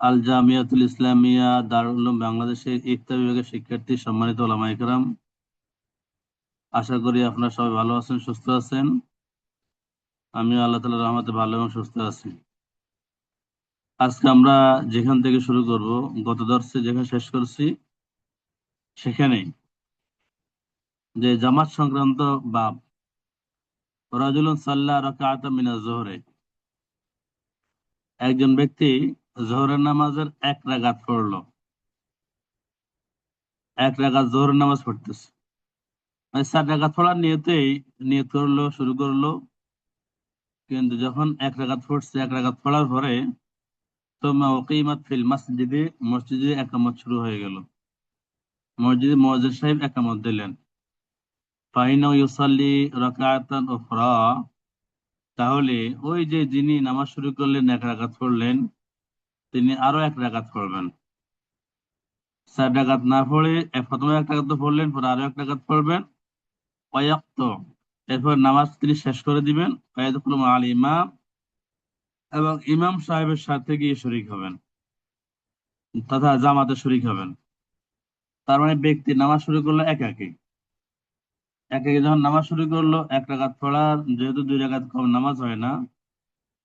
আল জামিয়াতুল ইসলামিয়া দারুল উলুম বাংলাদেশের ইফতা বিভাগের শিক্ষার্থী, সম্মানিত ওলামায়ে কেরাম, আশা করি আপনারা সবাই ভালো আছেন, সুস্থ আছেন। আমিও আল্লাহ তাআলার রহমতে ভালো এবং সুস্থ আছি। আজকে আমরা যেখান থেকে শুরু করব, গত দর্শে যেখানে শেষ করছি সেখানেই, যে জামাত সংক্রান্ত বাব। রাজুলুন সাল্লা রাকাআতাম মিনাজ যোহরে, একজন ব্যক্তি যোহরের নামাজের এক রাকাত পড়লো। এক রাকাত যোহরের নামাজ পড়তেছে, মানে 4 রাকাত পড়ার নিয়তেই নিয়ত করলো, শুরু করলো। কিন্তু যখন এক রাকাত পড়ছে, এক রাকাত পড়ার পরে সুম্মা উকিমাত ফিল মসজিদে, মসজিদে একামত শুরু হয়ে গেল। মসজিদে মুয়াজ্জিন সাহেব একামত দিলেন। ফাইনাও ইউসাল্লি রাকাতান উখরা, তাহলে ওই যে যিনি নামাজ শুরু করলেন, এক রাকাত পড়লেন, তিনি আরো এক রাকাত পড়বেন। 4 রাকাত না পড়ে প্রথমে এক রাকাত তো পড়লেন, পরে আরো এক রাকাত পড়বেন। ওয়াক্ত, এরপর নামাজ তিনি শেষ করে দিবেন। ওয়ায়াদখুলু মাআল ইমাম, এবং ইমাম সাহেবের সাথে গিয়ে শরীক হবেন, তথা জামাতে শরীক হবেন। তার মানে ব্যক্তি নামাজ শুরু করলো একাকী। একাকী যখন নামাজ শুরু করলো, এক রাকাত পড়ার, যেহেতু 2 রাকাত কম নামাজ হয় না,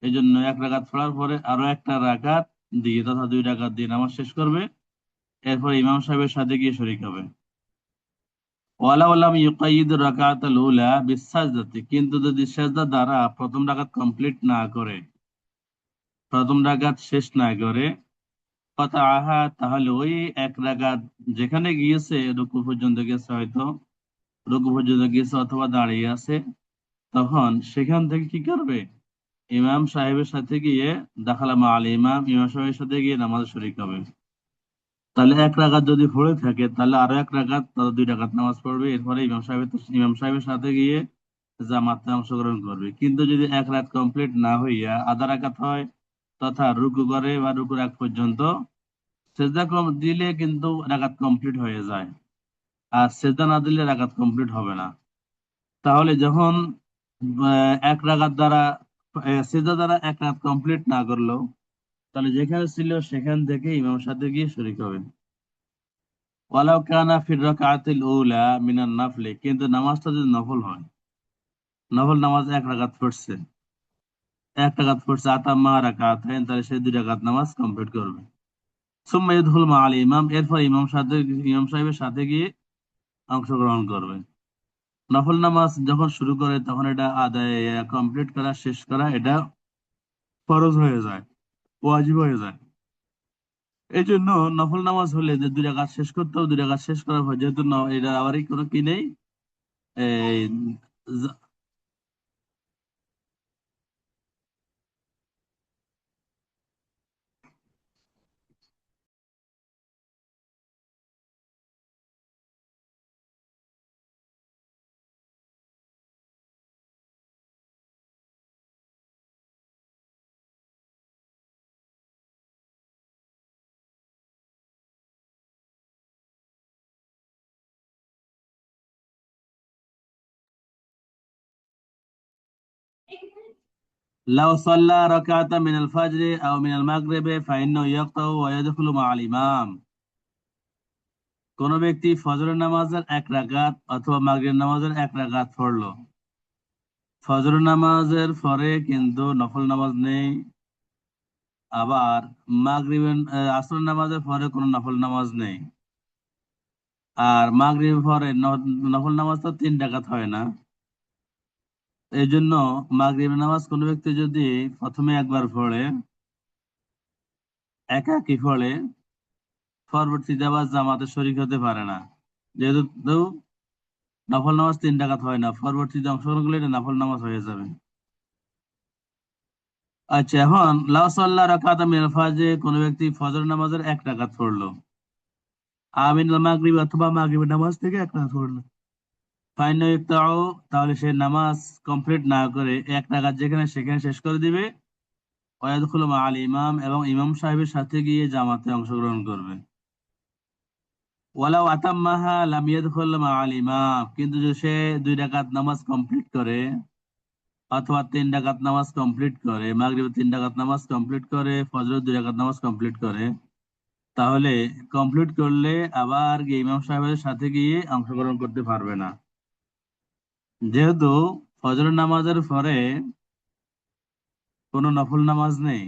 এই জন্য এক রাকাত পড়ার পরে আরো একটা রাকাত দিয়ে, তথা 2 রাকাত দিয়ে নামাজ শেষ করবে। এরপর ইমাম সাহেবের সাথে গিয়ে শরীক হবে। ওয়ালাউ লাম ইউকাইয়িদ রাকাতাল উলা বিসাজদাতি, কিন্তু যদি সেজদা দ্বারা প্রথম রাকাত কমপ্লিট না করে, প্রথম রাকাত শেষ না করে, কথা আহা, তাহলে ওই এক রাকাত যেখানে গিয়েছে, রুকু পর্যন্ত গেছে, হয়তো রুকু পর্যন্ত গিয়েছে অথবা দাঁড়িয়ে আছে, তখন সেখান থেকে কি করবে? ইমাম সাহেবের সাথে গিয়ে দাখালা মা আল ইমাম, ইমাম সাহেবের সাথে গিয়ে নামাজ শরীক হবে। তাহলে এক রাকাত যদি পড়ে থাকে, তাহলে আরো এক রাকাত, তাহলে 2 রাকাত নামাজ পড়বে। এরপরে ইমাম সাহেবের সাথে গিয়ে জামাতে অংশগ্রহণ করবে। কিন্তু যদি এক রাকাত কমপ্লিট না হইয়া আধা রাকাত হয়, তথা রুকু করে বা রুকুর আগ পর্যন্ত, সেজদা কম দিলে কিন্তু রাকাত কমপ্লিট হয়ে যায়, আর সেজদা না দিলে রাকাত কমপ্লিট হবে না। তাহলে যখন এক রাকাত দ্বারা, সেজদা দ্বারা এক রাকাত কমপ্লিট না করলো, তাহলে যেখানে ছিল সেখান থেকে ইমামের সাথে গিয়ে শরীক হবে। ওয়ালাউ কানা ফির রাকাতিল উলা মিনান নাফলি, কিন্তু নামাজটা যদি নফল হয়, নফল নামাজ এক রাকাত পড়ছে আতাম্মা রাকাতাইন, তাহলে সে 2 রাকাত নামাজ কমপ্লিট করবে। সুম্মা ইয়াদখুলু মা আল ইমাম, এরপর ইমাম সাহেবের সাথে গিয়ে অংশগ্রহণ করবে। নফল নামাজ যখন শুরু করে, তখন এটা আদায়, কমপ্লিট করা, শেষ করা, এটা ফরজ হয়ে যায়, ওয়াজিব হয়ে যায়। এই জন্য নফল নামাজ হলে যে 2 রাকাত শেষ করতে হবে, 2 রাকাত শেষ করার পর, যেহেতু এটা আবারই কোনো কি নেই, এই জ- লাউ সাল্লা রাকাতাম মিনাল ফাজরি আও মিনাল মাগরিবি ফাইন্নাহু ইয়াকতাউ ওয়া ইয়াদখুলু মা আল ইমাম, কোন ব্যক্তি ফজরের নামাজের এক রাকাত অথবা মাগরিবের নামাজের এক রাকাত পড়লো, ফজরের নামাজের পরে কিন্তু নফল নামাজ নেই, আবার আসরের নামাজের পরে কোনো নফল নামাজ নেই, আর মাগরিবের পরে নফল নামাজ তো 3 রাকাত হয় না। এই জন্য মাগরিবের নামাজ কোনো ব্যক্তি যদি প্রথমে একবার পড়ে, একাকী পড়ে, পরবর্তীতে আবার জামাতে শরীক হতে পারে না। যেহেতু নফল নামাজ 3 রাকাত হয় না, পরবর্তীতে অংশগ্রহণ করলে এটা নফল নামাজ হয়ে যাবে। আচ্ছা, এখন লাউ সাল্লা রাকাতাম মিনাল ফাজরি, কোন ব্যক্তি ফজর নামাজের এক রাকাত পড়লো, আমিনাল মাগরিব, অথবা মাগরিবের নামাজ থেকে এক রাকাত পড়লো, ফাইনাল ইফতাউ, তাহলে সে নামাজ কমপ্লিট না করে এক রাকাত যেখানে সেখানে শেষ করে দিবে। ওয়ায়াদখুলু মা আল ইমাম, এবং ইমাম সাহেবের সাথে গিয়ে জামাতে অংশগ্রহণ করবে। ওয়ালাউ আতাম্মাহা লাম ইয়াদখুল মা আল ইমাম, কিন্তু যদি সে 2 রাকাত নামাজ কমপ্লিট করে, অথবা 3 রাকাত নামাজ কমপ্লিট করে, মাগরিবের 3 রাকাত নামাজ কমপ্লিট করে, ফজরের 2 রাকাত নামাজ কমপ্লিট করে, তাহলে কমপ্লিট করলে আবার গিয়ে ইমাম সাহেবের সাথে গিয়ে অংশগ্রহণ করতে পারবে না। যেহেতু ফজরের নামাজের পরে কোনো নফল নামাজ নেই,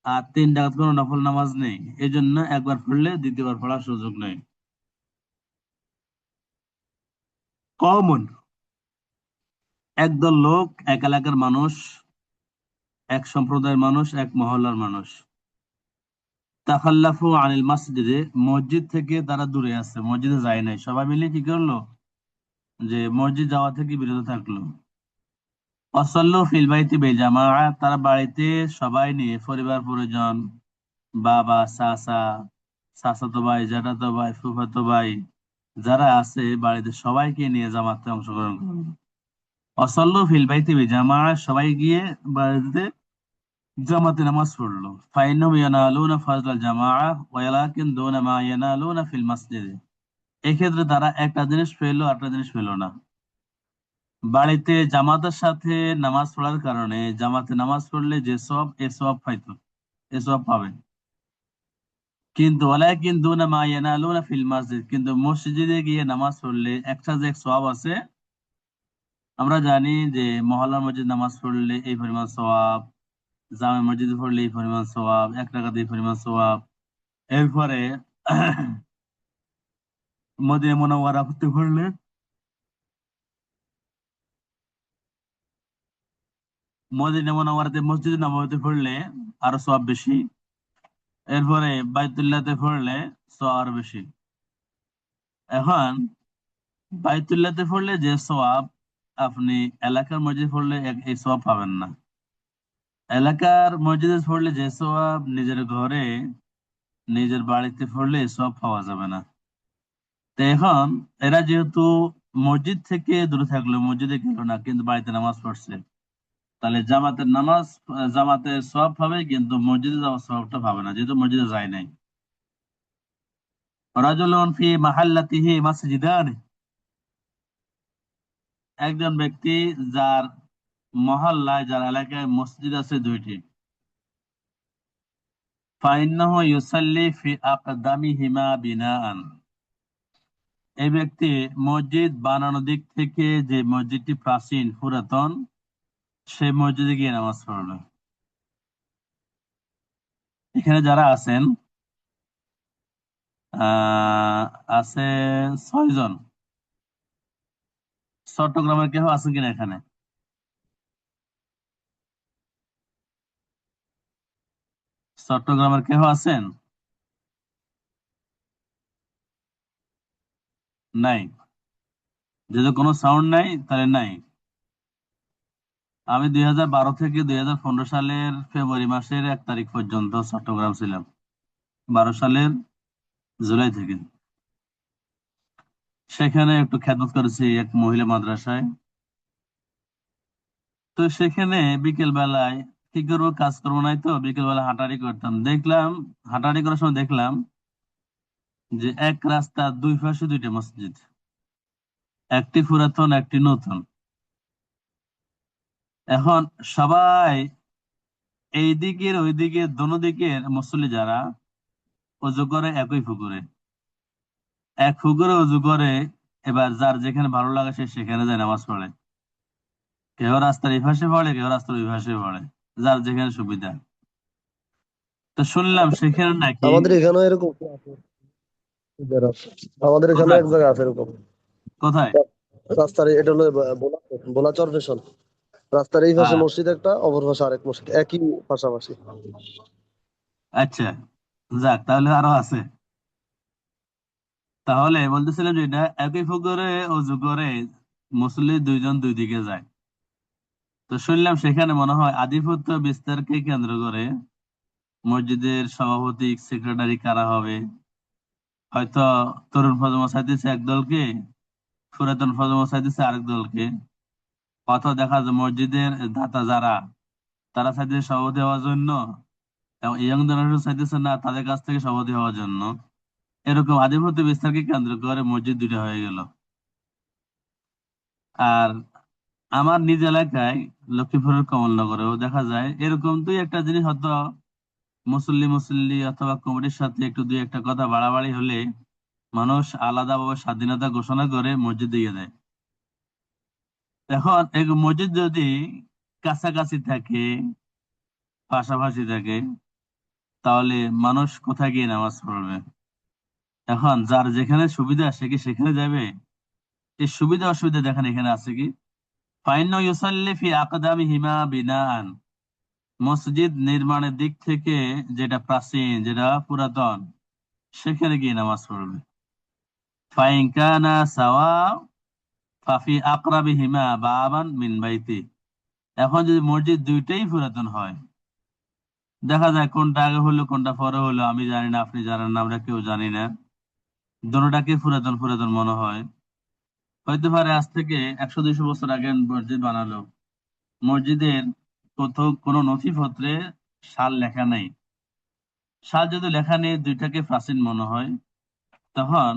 আর 3 রাকাত কোনো নফল নামাজ নেই, এই জন্য একবার পড়লে দ্বিতীয়বার পড়ার সুযোগ নেই। কমন একদল লোক, এক এলাকার মানুষ, এক সম্প্রদায়ের মানুষ, এক মহল্লার মানুষ, তাখাল্লাফু আনিল মসজিদে, মসজিদ থেকে তারা দূরে আছে, মসজিদে যায় নাই, সবাই মিলে কি করলো, যে মসজিদ যাওয়া থেকে বিরত থাকলো। অসল্লু ফিল বাইতি বেজামাআত, তারা বাড়িতে সবাই নিয়ে, পরিবার পরিজন, বাবা, চাচা, চাচাতো ভাই, জ্যাঠাতো ভাই, ফুফাতো ভাই, যারা আছে বাড়িতে সবাইকে নিয়ে জামাতে অংশগ্রহণ করলো। অসল্লু ফিল বাইতি বেজামাআত, সবাই গিয়ে বাড়িতে জামাতে নামাজ পড়লো। ফাইন্নাহুম ইয়ানালুনা ফাজলাল জামাআহ ওয়ালাকিন দুনা মা ইয়ানালুনা ফিল মসজিদে, এক্ষেত্রে তারা একটা জিনিস পেলো, আরেকটা জিনিস পেলো না। বাড়িতে জামাতের সাথে নামাজ পড়ার কারণে, জামাতে নামাজ পড়লে যে সওয়াব, এ সওয়াব পাইতো, এ সওয়াব পাবে। কিন্তু ওয়ালাকিন দুনা মা ইয়ানালুনা ফিল মসজিদ, কিন্তু মসজিদে গিয়ে নামাজ পড়লে একটা যে সওয়াব আছে, আমরা জানি যে মহল্লার মসজিদ নামাজ পড়লে এই পরিমাণ সওয়াব, জামে মসজিদে পড়লে এই পরিমাণ সওয়াব, 1 রাকাত এই পরিমাণ সওয়াব। এরপরে মদিনা মুনাওয়ারা হতে পড়লে, মদিনা মুনাওয়ারাতে মসজিদে নববীতে পড়লে আরো সওয়াব বেশি। এরপরে বাইতুল্লাহতে পড়লে সওয়াব আরো বেশি। এখন বাইতুল্লাহতে পড়লে যে সওয়াব, আপনি এলাকার মসজিদে পড়লে এই সওয়াব পাবেন না। এলাকার মসজিদে পড়লে যে সওয়াব, নিজের ঘরে, নিজের বাড়িতে পড়লে এই সওয়াব পাওয়া যাবে না। তো এখন এরা যেহেতু মসজিদ থেকে দূরে থাকলো, মসজিদে গেল না, কিন্তু বাড়িতে নামাজ পড়ছে, তাহলে জামাতের নামাজ, জামাতের সওয়াব পাবে, কিন্তু মসজিদে যাওয়ার সওয়াবটা পাবে না, যেহেতু মসজিদে যায় নাই। রাজুলুন ফি মাহাল্লাতিহি মাসজিদান, একজন ব্যক্তি যার মহল্লায়, যার এলাকায় মসজিদ আছে 2টি, ফাইন্নাহু ইউসাল্লি ফি আকদামিহিমা বিনাআন, এই ব্যক্তি মসজিদ বানানোর দিক থেকে যে মসজিদটি প্রাচীন, পুরাতন, সেই মসজিদে গিয়ে নামাজ পড়লো। এখানে যারা আছেন, আহ আছে 6 জন। চট্টগ্রামের কেউ আছেন কিনা এখানে? চট্টগ্রামের কেউ আছেন? নাই? যদি কোনো সাউন্ড নাই তাহলে নাই। আমি 2012 থেকে 2015 সালের ফেব্রুয়ারি মাসের 1 তারিখ পর্যন্ত চট্টগ্রাম ছিলাম, 12 সালের জুলাই থেকে। সেখানে একটু খেদমত করেছি এক মহিলা মাদ্রাসায়। তো সেখানে বিকেল বেলায় কি করবো, কাজ করবো নাই, তো বিকেল বেলা হাঁটাহাঁটি করতাম। দেখলাম, হাঁটাহাঁটি করার সময় দেখলাম যে এক রাস্তার 2 পাশে 2টা মসজিদ, একটি পুরাতন, একটি নতুন। এখন সবাই এই দিকের ওই দিকের দোনো দিকের মুসল্লি যারা অজু করে একই পুকুরে, এক পুকুরে অজু করে। এবার যার যেখানে ভালো লাগে সে সেখানে যায় নামাজ পড়ে, কেউ রাস্তার এই পাশে পড়ে, কেউ রাস্তার ওই পাশে পড়ে, যার যেখানে সুবিধা। তো শুনলাম সেখানে নাকি, আমাদের এখানেও এরকম আছে। আমাদের এখানে কোথায় এক জায়গায় আছে এরকম। কোথায়? রাস্তার এটা হলো ভোলা চরফেশন। রাস্তার এই পাশে হ্যাঁ, মসজিদ একটা, অপর পাশে আরেক মসজিদ, একই পাশাপাশি। আচ্ছা, যাক, তাহলে আরো আছে। তাহলে বলতেছিলাম যে এটা একই পুকুরে অজু করে মুসল্লি 2 জন 2 দিকে যায়। তো শুনলাম সেখানে মনে হয় আধিপত্য বিস্তারকে কেন্দ্র করে মসজিদের সভাপতি, সেক্রেটারি কারা হবে, হয়তো তরুণ প্রজন্ম চাইতেছে এক দলকে, পুরাতন প্রজন্ম চাইতেছে আরেক দলকে, অথবা দেখা যায় মসজিদের দাতা যারা, তারা চাইতেছে সভাপতি হওয়ার জন্য, এবং ইয়ং জেনারেশন চাইতেছে না, তাদের কাছ থেকে সভাপতি হওয়ার জন্য। এরকম আধিপত্য বিস্তারকে কেন্দ্র করে মসজিদ 2টা হয়ে গেল। আর আমার নিজ এলাকায় লক্ষ্মীপুরের কমলনগরেও দেখা যায় এরকম দুই একটা জিনিস হয়তো মুসল্লি মুসল্লি অথবা কমিটির সাথে একটু দুই একটা কথা বাড়াবাড়ি হলে মানুষ আলাদাভাবে স্বাধীনতা ঘোষণা করে মসজিদ দিয়ে দেয়। এখন এই মসজিদ যদি কাছাকাছি থাকে, পাশাপাশি থাকে, তাহলে মানুষ কোথায় গিয়ে নামাজ পড়বে? এখন যার যেখানে সুবিধা সে কি সেখানে যাবে? এই সুবিধা অসুবিধা দেখেন এখানে আছে কি, ফাইন্না ইউসাল্লি ফি আকদামিহিমা বিনাআন, মসজিদ নির্মাণের দিক থেকে যেটা প্রাচীন, যেটা পুরাতন, সেখানে গিয়ে নামাজ পড়বে। ফাইন কানা সাওয়া ফাফি আকরাবিহিমা বাবান মিন বাইতি। এখন যদি মসজিদ দুইটাই পুরাতন হয়, দেখা যায় কোনটা আগে হলো কোনটা পরে হলো আমি জানি না, আপনি জানেন না, আমরা কেউ জানি না, দুটোটাকে পুরাতন পুরাতন মনে হয়। হয়তো পারে আজ থেকে 100-200 বছর আগে মসজিদ বানালো, মসজিদের কোথাও কোনো নথিপত্রে সাল লেখা নেই। সাল যদি লেখা নেই, দুইটাকে প্রাচীন মনে হয়, তখন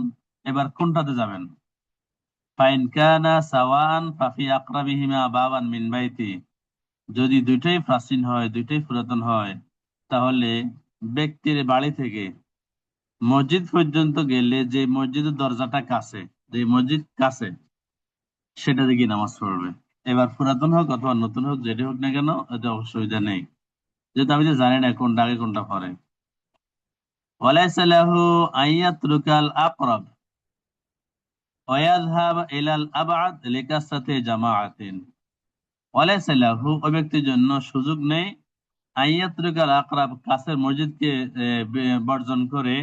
এবার কোনটাতে যাবেন? ফাইন কানা সাওয়ান ফাফি আকরাবিহিমা বাবান মিন বাইতি, যদি দুইটাই প্রাচীন হয়, দুইটাই পুরাতন হয়, তাহলে ব্যক্তির বাড়ি থেকে মসজিদ পর্যন্ত গেলে যে মসজিদের দরজাটা কাছে, যে মসজিদ কাছে, সেটাতে গিয়ে নামাজ পড়বে। এবার পুরাতন হোক অথবা নতুন হোক, যেটা হোক না কেন, এতে অসুবিধা নেই, যেহেতু আমি তো জানি না কোনটা আগে কোনটা পরে। ওয়ালাইসা লাহু আইয়াতরুকাল আকরাব ওয়ায়াযহাব ইলাল আবআদ লিকাসরাতি জামাআতিন। ওয়ালাইসা লাহু, ওই ব্যক্তির জন্য সুযোগ নেই, আইয়াতরুকাল আকরাব, কাছের মসজিদকে বর্জন করে,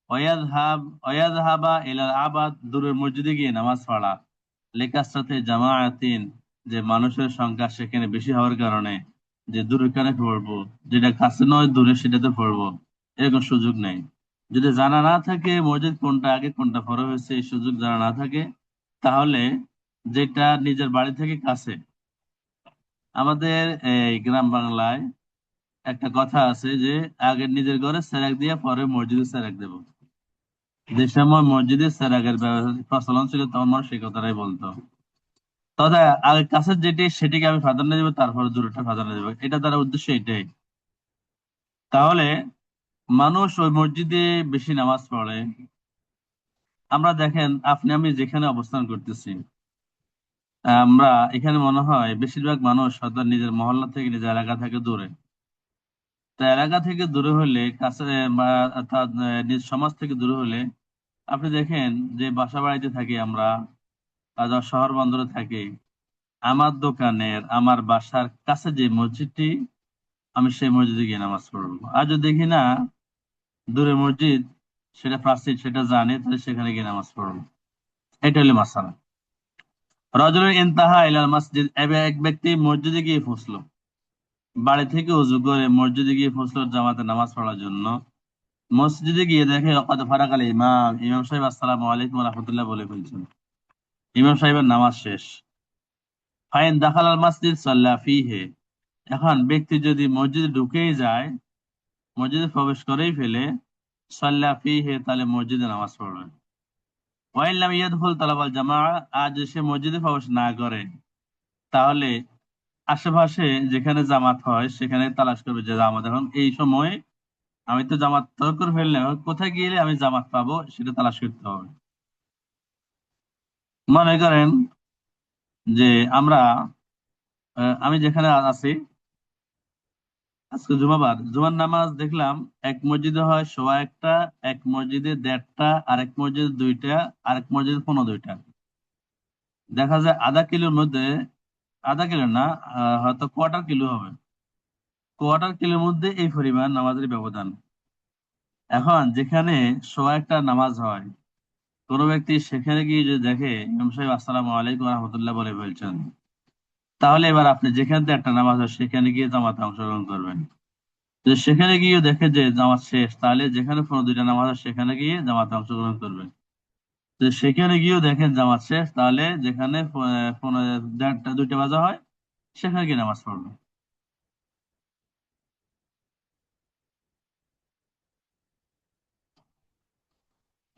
ওয়ায়াযহাবা ইলাল আবাদ, দূরের মসজিদে গিয়ে নামাজ পড়া, লিকাসরাতি জামাআতিন, যে মানুষের সংখ্যা সেখানে বেশি হওয়ার কারণে যে দূরের কানে পড়বো, যেটা কাছে নয় দূরে সেটাতে পড়বো, এরকম সুযোগ নেই। যদি জানা না থাকে মসজিদ কোনটা আগে কোনটা পরে হয়েছে, এই সুযোগ জানা না থাকে, তাহলে যেটা নিজের বাড়ি থেকে কাছে, আমাদের এই গ্রাম বাংলায় একটা কথা আছে যে আগে নিজের ঘরে সেরাক দিয়ে পরে মসজিদে সেরাক দেবো। যে সময় মসজিদে সেরাকের প্রচলন ছিল তখন মানুষ সেই কথাটাই বলতো। তবে আগে কাছের যেটি সেটিকে আমি প্রাধান্য দেবো, তারপরে দূরটা প্রাধান্য দেবো, এটা তার উদ্দেশ্য এটাই। তাহলে মানুষ ওই মসজিদে বেশি নামাজ পড়ে। আমরা দেখেন, আপনি আমি যেখানে অবস্থান করতেছি, আমরা এখানে মনে হয় বেশিরভাগ মানুষ হয়তো নিজের মহল্লা থেকে, নিজের এলাকা থেকে দূরে। তা এলাকা থেকে দূরে হলে, কাছে বা অর্থাৎ নিজ সমাজ থেকে দূরে হলে, আপনি দেখেন যে বাসা বাড়িতে থাকি আমরা, শহর বন্দরে থাকি, আমার দোকানের, আমার বাসার কাছে যে মসজিদটি, আমি সেই মসজিদে গিয়ে নামাজ পড়বো। আর যদি দেখি না দূরে মসজিদ, সেটা প্রাচীন, সেটা জানি, তাহলে সেখানে গিয়ে নামাজ পড়বো। এটা হলো মাসালা। রজুলুন ইনতাহা ইলাল মসজিদ, এক ব্যক্তি মসজিদে গিয়ে পৌঁছলো, বাড়ি থেকে উযু করে মসজিদে গিয়ে পৌঁছলো জামাতে নামাজ পড়ার জন্য। মসজিদে গিয়ে দেখে ওয়াকাদ ফারাকাল ইমাম, ইমাম সাহেব আসসালামু আলাইকুম ওয়া রাহমাতুল্লাহ বলে ফেলছেন, ইমাম সাহেবের নামাজ শেষ। ফাইন দাখালাল মসজিদ সাল্লা ফিহি, এখন ব্যক্তি যদি মসজিদে ঢুকেই যায়, মসজিদে প্রবেশ করেই ফেলে, সাল্লা ফিহি, তাহলে মসজিদে নামাজ পড়বে। ওয়াইন লাম ইয়াদখুল তালাবাল জামাআ, আজ সে মসজিদে প্রবেশ না করে, তাহলে আশেপাশে যেখানে জামাত হয় সেখানে তালাশ করবে যে জামাত, এখন এই সময় আমি তো জামাত তরক করে ফেললাম, এখন কোথায় গেলে আমি জামাত পাবো সেটা তালাশ করতে হবে। মনে করেন যে আমরা আমি যেখানে আছি, আজকে জুমাবার, জুমার নামাজ দেখলাম এক মসজিদে হয় 1:15, এক মসজিদে 1:30, আরেক মসজিদে 2টা, আরেক মসজিদে 15:2। দেখা যায় আধা কিলোর মধ্যে, আধা কিলো না, হয়তো কোয়ার্টার কিলো হবে, কোয়ার্টার কিলোর মধ্যে এই পরিমাণ নামাজের ব্যবধান। এখন যেখানে 1:15 নামাজ হয়, কোন ব্যক্তি সেখানে গিয়ে যদি দেখে ইমাম সাহেব আসসালামু আলাইকুম রহমতুল্লাহ বলে ফেলছেন, তাহলে এবার আপনি যেখান থেকে একটা নামাজ হয় সেখানে গিয়ে জামাতে অংশগ্রহণ করবেন। যদি সেখানে গিয়ে দেখে যে জামাত শেষ, তাহলে যেখানে 15-2টা নামাজ হয় সেখানে গিয়ে জামাতে অংশগ্রহণ করবেন। যদি সেখানে গিয়েও দেখেন জামাত শেষ, তাহলে যেখানে 1:30-2টা বাজা হয় সেখানে গিয়ে নামাজ পড়বেন।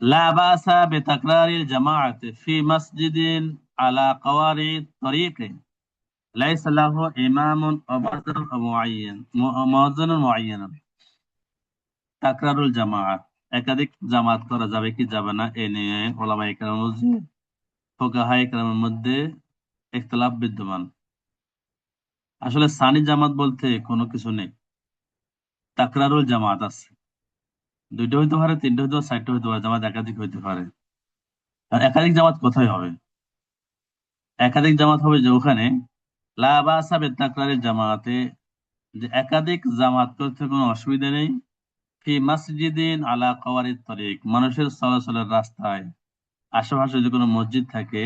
লা বাসা বিতাকরারিল জামাআতি ফি মসজিদিন আলা কওয়ারি তরিক, লাইসা লাহু ইমামুন ওয়া মুআজ্জিনুন মুআয়্যানুন। তাকরারুল জামাআত, একাধিক জামাত করা যাবে কি যাবে না এ নিয়ে উলামায়ে কেরাম ফুকাহায়ে কেরামের মধ্যে ইখতিলাফ বিদ্যমান। আসলে সানি জামাত বলতে কোনো কিছু নেই, তাকরারুল জামাত আছে। দুইটা হইতে পারে, তিনটা হইতে পারে, চারটা হইতে পারে, জামাত একাধিক হইতে পারে। আর একাধিক জামাত কোথায় হবে? একাধিক জামাত হবে যে ওখানে লা বাসা বিতাকরারিল জামাতে, যে একাধিক জামাত করতে কোনো অসুবিধা নেই। ফি মাসজিদিন আলা কাওয়ারিত তরিক, মানুষের চলাচলের রাস্তায় আশেপাশে যদি কোনো মসজিদ থাকে,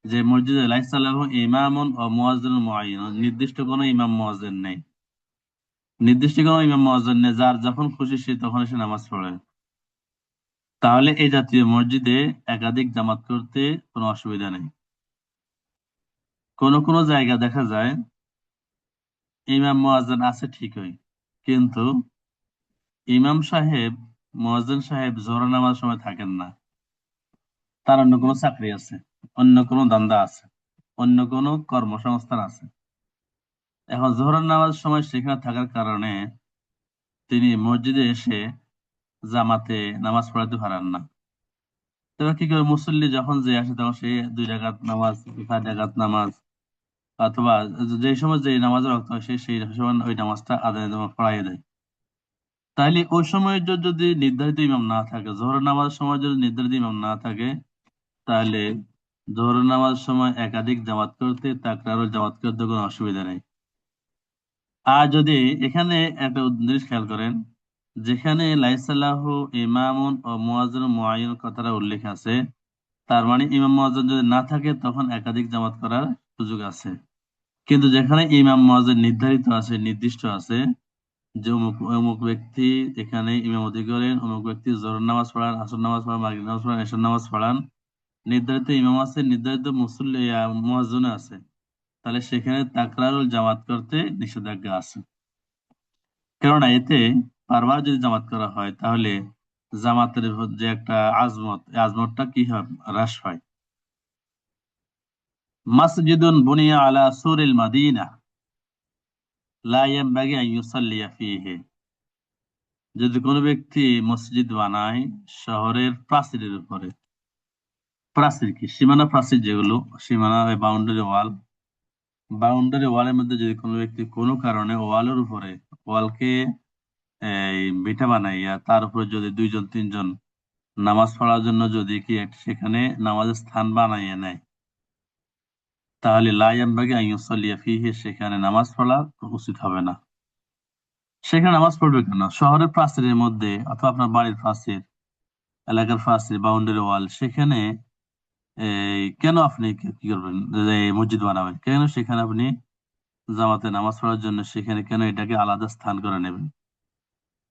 যে মসজিদে লাইসা লাহু ইমামুন ও মুয়াজ্জিনুন মুআয়্যানুন, নির্দিষ্ট কোনো ইমাম মুয়াজ্জিন নেই, নির্দিষ্ট কোনো ইমাম মুয়াজ্জিন নেই, যার যখন খুশি সে তখন এসে নামাজ পড়ে, তাহলে এই জাতীয় মসজিদে একাধিক জামাত করতে কোনো অসুবিধা নেই। কোন কোন জায়গা দেখা যায় ইমাম মুয়াজ্জিন আছে ঠিকই, কিন্তু ইমাম সাহেব, মুয়াজ্জিন সাহেব জোহর নামাজের সময় থাকেন না, তার অন্য কোনো চাকরি আছে, অন্য কোনো ধান্দা আছে, অন্য কোনো কর্মসংস্থান আছে। এখন জোহরের নামাজের সময় সেখানে থাকার কারণে তিনি মসজিদে এসে জামাতে নামাজ পড়াতে পারেন না। তবে কি করে, মুসল্লি যখন যে আসে তখন সে 2 রাকাত নামাজ, 4 রাকাত নামাজ, অথবা যে সময় যে নামাজের রক্ত হয় সে সেই সময় ওই নামাজটা আদায় পড়াই দেয়। তাইলে ওই সময় যদি নির্ধারিত ইমাম না থাকে, জোহরের নামাজের সময় যদি নির্ধারিত ইমাম না থাকে, তাহলে জোহরের নামাজের সময় একাধিক জামাত করতে, তাকরারুল জামাত করতে কোনো অসুবিধা নেই। আর যদি এখানে একটা জিনিস খেয়াল করেন, যেখানে লাইসাল্লাহু ইমামুন ও মুয়াজ্জিনুন মুআয়্যানুন কথাটা উল্লেখ আছে, তার মানে ইমাম মুয়াজ্জিন যদি না থাকে তখন একাধিক জামাত করার সুযোগ আছে। কিন্তু যেখানে ইমাম মুয়াজ্জিন নির্ধারিত আছে, নির্দিষ্ট আছে, যে অমুক অমুক ব্যক্তি এখানে ইমামতি করেন, অমুক ব্যক্তি জোহর নামাজ পড়ান, আসর নামাজ পড়ান, মাগরিব নামাজ পড়ান, এশার নামাজ পড়ান, নির্ধারিত ইমাম আছে, নির্ধারিত মুসল্লি মুয়াজ্জিন আছে, তাহলে সেখানে তাকরারুল জামাত করতে নিষেধাজ্ঞা আছে। কেননা এতে বারবার যদি জামাত করা হয় তাহলে জামাতের যে একটা আজমত, এই আজমতটা কি হয়, হ্রাস হয়। মাসজিদুন বুনিয়া আলা সুরিল মাদিনা লা ইয়ানবাগি আন ইউসাল্লিয়া ফীহি, যদি কোনো ব্যক্তি মসজিদ বানায় শহরের প্রাচীরের উপরে, প্রাচীর কি সীমানা প্রাচীর, যেগুলো সীমানা বাউন্ডারি ওয়াল, বাউন্ডারি ওয়ালের মধ্যে যদি কোনো ব্যক্তি কোনো কারণে ওয়ালের উপরে, ওয়ালকে এই ভিটা বানাইয়া তার উপরে যদি 2 জন 3 জন নামাজ পড়ার জন্য যদি কি সেখানে নামাজের স্থান বানাইয়া নেয়, তাহলে লা ইয়ানবাগি আন ইউসাল্লিয়া ফীহি, সেখানে নামাজ পড়া উচিত হবে না। সেখানে নামাজ পড়বে কেন? শহরের প্রাচীরের মধ্যে অথবা আপনার বাড়ির প্রাচীর, এলাকার প্রাচীর, বাউন্ডারি ওয়াল, সেখানে কেন আপনি কি কি করবেন, যে মসজিদ বানাবেন কেন? সেখানে আপনি জামাতে নামাজ পড়ার জন্য সেখানে কেন এটাকে আলাদা স্থান করে নেবেন?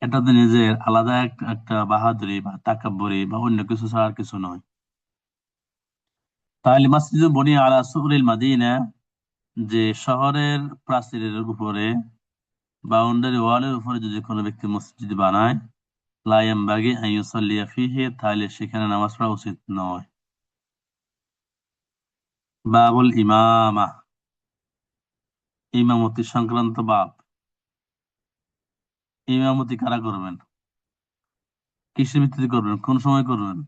এটা তো নিজের আলাদা একটা বাহাদুরি বা তাকাব্বুরি বা অন্য কিছু ছাড়া আর কিছু নয়। তাহলে মসজিদ বুনিয়া আলা সুরিল মাদিনা, যে শহরের প্রাচীরের উপরে, বাউন্ডারি ওয়ালের উপরে যদি কোনো ব্যক্তি মসজিদ বানায়, লা ইয়ানবাগি আন ইউসাল্লিয়া ফীহি, তাহলে সেখানে নামাজ পড়া উচিত নয়। বাবুল ইমামা, ইমামতি সংক্রান্ত বাব। ইমামতি কারা করবেন, কিসের ভিত্তিতে করবেন, কোন সময় করবেন?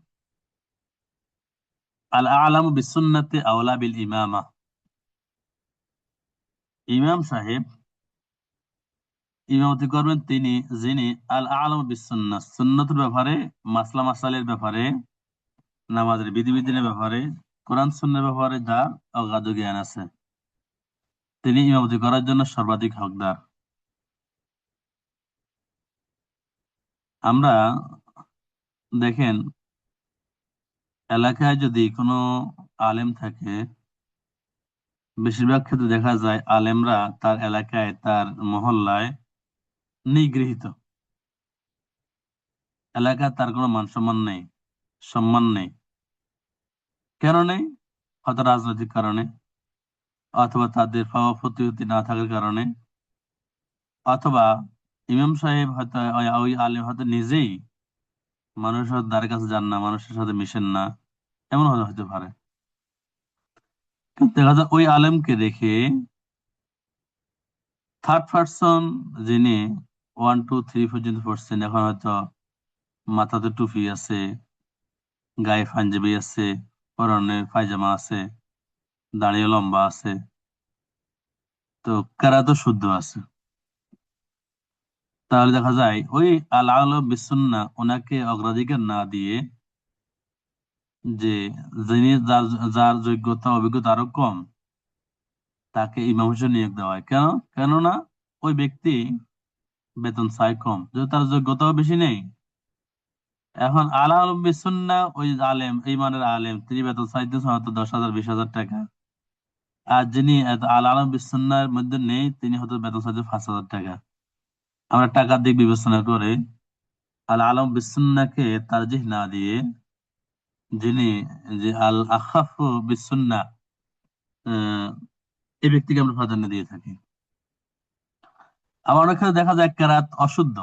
আল আলামু বিসুন্নাতি আওলা বিল ইমামা, ইমাম সাহেব ইমামতি করবেন তিনি যিনি আল আলামু বিসুন্নাহ, সুন্নতের ব্যাপারে, মাসলা মাসালের ব্যাপারে, নামাজের বিধিবিধানের ব্যাপারে, কোরআন সুন্নাহর ব্যাপারে যার অগাধ জ্ঞান আছে, তিনি ইমামতি করার জন্য সর্বাধিক হকদার। আমরা দেখেন, এলাকায় যদি কোনো আলেম থাকে, বেশিরভাগ ক্ষেত্রে দেখা যায় আলেমরা তার এলাকায়, তার মহল্লায় নিগৃহীত, এলাকায় তার কোনো মান সম্মান নেই, সম্মান নেই। কেন নেই? হয়তো রাজনৈতিক কারণে, অথবা তাদের প্রভাব প্রতিপত্তি না থাকার কারণে, অথবা ইমাম সাহেব হয়তো ওই আলেম হয়তো নিজেই মানুষের দ্বারের কাছে যান না, মানুষের সাথে মিশেন না, এমন হতে হতে পারে। কিন্তু দেখা যায় ওই আলেমকে দেখে থার্ড পার্সন যিনি 1 2 3 পর্যন্ত পড়ছেন, এখন হয়তো মাথাতে টুপি আছে, গায়ে পাঞ্জাবি আছে, পরনে পায়জামা আছে, দাড়িও লম্বা আছে, তো কারা তো শুদ্ধ আছে। তাহলে দেখা যায় ওই আল আলম বিসুন্নাহ ওনাকে অগ্রাধিকার না দিয়ে, যে যিনি যার যার যোগ্যতা অভিজ্ঞতা আরো কম, তাকে ইমাম হিসেবে নিয়োগ দেওয়া হয়। কেন? কেননা ওই ব্যক্তি বেতন চায় কম, যেহেতু তার যোগ্যতাও বেশি নেই। এখন আল আলম বিসুন্নাহ ওই আলেম, ইমানের আলেম, তিনি বেতন চাইতেছেন হয়তো 10,000 20,000 টাকা। আর যিনি আল আলম বিসুন্নাহর মধ্যে নেই, তিনি হয়তো বেতন চাইতে 5,000 টাকা। আমরা টাকার দিক বিবেচনা করে আল আলম বিসুন্নাহকে তারজিহ না দিয়ে, যিনি যে আল আখাফ বিসুন্নাহ, আহ এই ব্যক্তিকে আমরা প্রাধান্য দিয়ে থাকি। আবার অনেক ক্ষেত্রে দেখা যায় কেরাত অশুদ্ধ,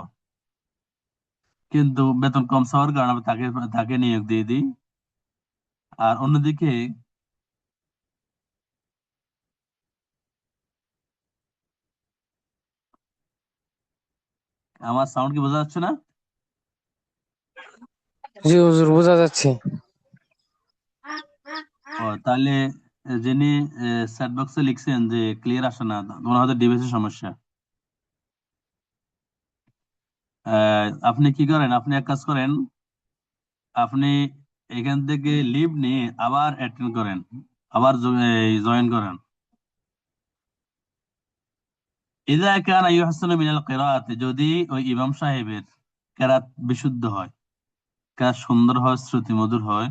কিন্তু বেতন কম চাওয়ার কারণে আমরা তাকে তাকে নিয়োগ দিয়ে দিই। আর অন্যদিকে আমার সাউন্ড কি বোঝা যাচ্ছে না? জি হুজুর, বোঝা যাচ্ছে। ও তাহলে যিনি চ্যাট বক্সে লিখছেন যে ক্লিয়ার আসে না, তোমার হয়তো ডিভাইসের সমস্যা। আপনি কি করেন, আপনি এক কাজ করেন, আপনি এখান থেকে লিভ নিয়ে আবার অ্যাটেন্ড করেন, আবার জয়েন করেন। ইযা কানা ইউহসানু মিনাল কিরাআতি, যদি ওই ইমাম সাহেবের কেরাত বিশুদ্ধ হয়, কেরাত সুন্দর হয়, শ্রুতিমধুর হয়,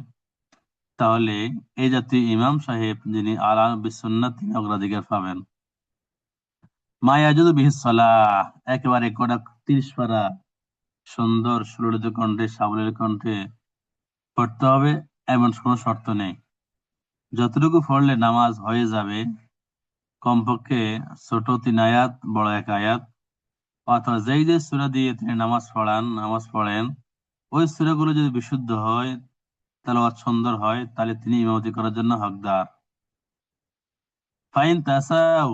তাহলে এই জাতীয় ইমাম সাহেব যিনি আলা বিসুন্নাহ, তিনি অগ্রাধিকার পাবেন। মা ইয়াজুযু বিহিস সালাহ, একেবারে কড়া 30 পারা সুন্দর সুললিত কণ্ঠে, সাবলীল কণ্ঠে পড়তে হবে, এমন কোনো শর্ত নেই। যতটুকু পড়লে নামাজ হয়ে যাবে, কমপক্ষে ছোট 3 আয়াত, বড় 1 আয়াত, অথবা যেই যে সূরা দিয়ে তিনি নামাজ পড়েন, ওই সূরাগুলো যদি বিশুদ্ধ হয়, তেলাওয়াত সুন্দর হয়, তাহলে তিনি ইমামতি করার জন্য হকদার। ফাইন তাসাউ,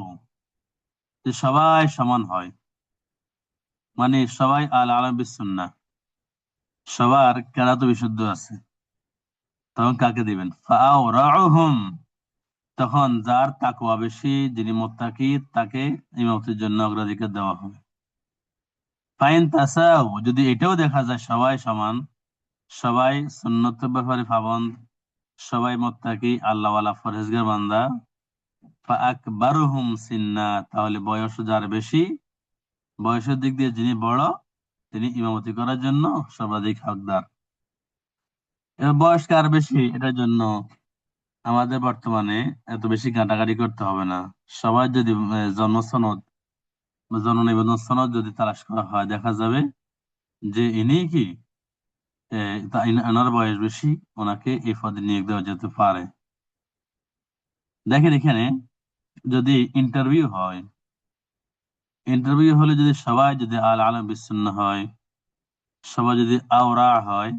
যে সবাই সমান হয়, মানে সবাই আল আলম বিসুন্নাহ, সবার কেরাত বিশুদ্ধ আছে, তখন কাকে দিবেন? ফাআওরাউহুম, তখন যার তাকওয়া বেশি, যিনি মুত্তাকি, তাকে ইমামতির জন্য অগ্রাধিকার দেওয়া হবে। ফাইন তাসাউ, যদি এটাও দেখা যায় সবাই সমান, সবাই সুন্নতের ব্যাপারে পাবন্দ, সবাই মুত্তাকি, আল্লাহওয়ালা, পরহেজগার বান্দা, ফাআকবারুহুম সিন্না, তাহলে বয়স যার বেশি, বয়সের দিক দিয়ে যিনি বড়, তিনি ইমামতি করার জন্য সর্বাধিক হকদার। এবার বয়স কার বেশি, এটার জন্য আমাদের বর্তমানে এত বেশি ঘাটাঘাটি করতে হবে না। সবার যদি জন্ম সনদ বা জন্ম নিবন্ধন সনদ যদি তালাশ করা হয়, দেখা যাবে যে ইনি কি, এনার বয়স বেশি, ওনাকে এই পদে নিয়োগ দেওয়া যেতে পারে। দেখেন এখানে যদি ইন্টারভিউ হয়, ইন্টারভিউ হলে যদি সবাই যদি আল আলম বিসুন্নাহ হয়, সবাই যদি আওরা হয়,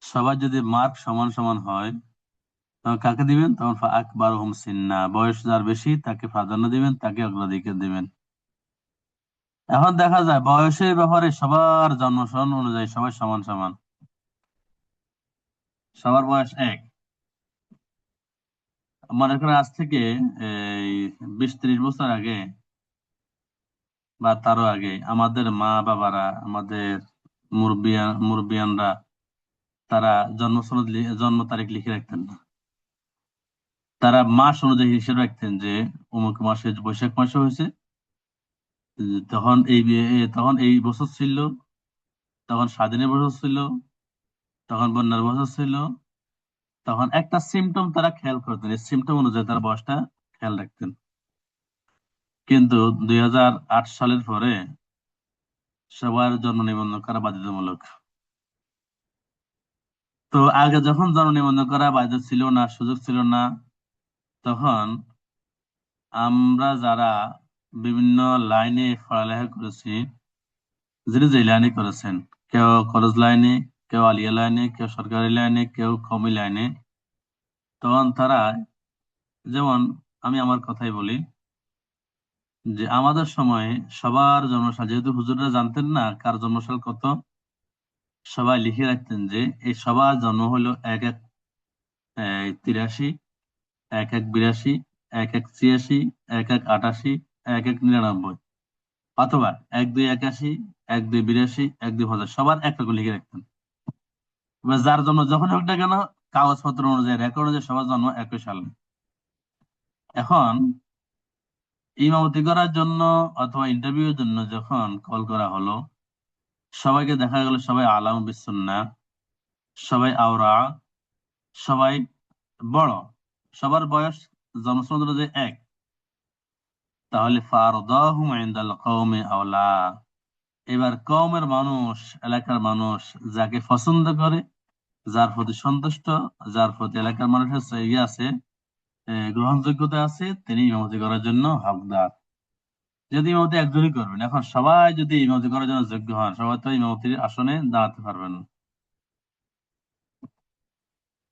সবার যদি মার্ক সমান সমান হয়, তখন কাকে দিবেন? তখন আকবারুহুম সিন্না, বয়স যার বেশি তাকে প্রাধান্য দিবেন, তাকে অগ্রাধিকার দিবেন। এখন দেখা যায় বয়সের ব্যাপারে সবার জন্মসন অনুযায়ী সবাই সমান সমান, সবার বয়স এক। মনে করেন আজ থেকে এই 20 30 বছর আগে বা তারও আগে আমাদের মা বাবারা, আমাদের মুরব্বিয়ানরা, তারা জন্ম তারিখ লিখে রাখতেন না। তারা মাস অনুযায়ী হিসেবে রাখতেন যে অমুক মাসে বৈশাখ মাসে হয়েছে, তখন এই বছর ছিল, তখন স্বাধীনের বছর ছিল, তখন বন্যার বছর ছিল। তখন একটা সিমটম তারা খেয়াল করতেন, এই সিমটম অনুযায়ী তারা বয়সটা খেয়াল রাখতেন। কিন্তু 2008 সালের পরে সবার জন্ম নিবন্ধন করা বাধ্যতামূলক। তো আগে যখন জন্ম নিবন্ধন করা বাধ্য ছিল না, সুযোগ ছিল না, তখন আমরা যারা বিভিন্ন লাইনে পড়ালেখা করেছি, যিনি যে লাইনে করেছেন, কেউ কলেজ লাইনে, কেউ আলিয়া লাইনে, কেউ সরকারি লাইনে, কেউ কমি লাইনে, তখন তারা, যেমন আমি আমার কথাই বলি, যে আমাদের সময়ে সবার জন্মসাল, যেহেতু হুজুররা জানতেন না কার জন্মসাল কত, সবাই লিখে রাখতেন যে এই সবার জন্ম হলো 1183, 1182, 1186, 1188, 1199, অথবা 1281, 1282, 1250, সবার একটা করে লিখে রাখতেন। এবার যার জন্ম যখন হোক না কেন, কাগজপত্র অনুযায়ী রেকর্ড অনুযায়ী সবার জন্ম একই সালে। এখন ইমামতি করার জন্য অথবা ইন্টারভিউর জন্য যখন কল করা হলো, সবাইকে দেখা গেল সবাই আলাম বিসুন্নাহ, সবাই আওরা, সবাই বড়, সবার বয়স জনসংখ্যা অনুযায়ী এক। তাহলে ফারদাহুম ইনদাল কওমি আওলা, এবার কওমের মানুষ, এলাকার মানুষ যাকে পছন্দ করে, যার প্রতি সন্তুষ্ট, যার প্রতি এলাকার মানুষের ইয়ে আছে, গ্রহণযোগ্যতা আছে, তিনি ইমামতি করার জন্য হকদার। যদি ইমামতি একজনই করবেন, এখন সবাই যদি ইমামতি করার জন্য যোগ্য হন, সবাই তো ইমামতির আসনে দাঁড়াতে পারবেন না।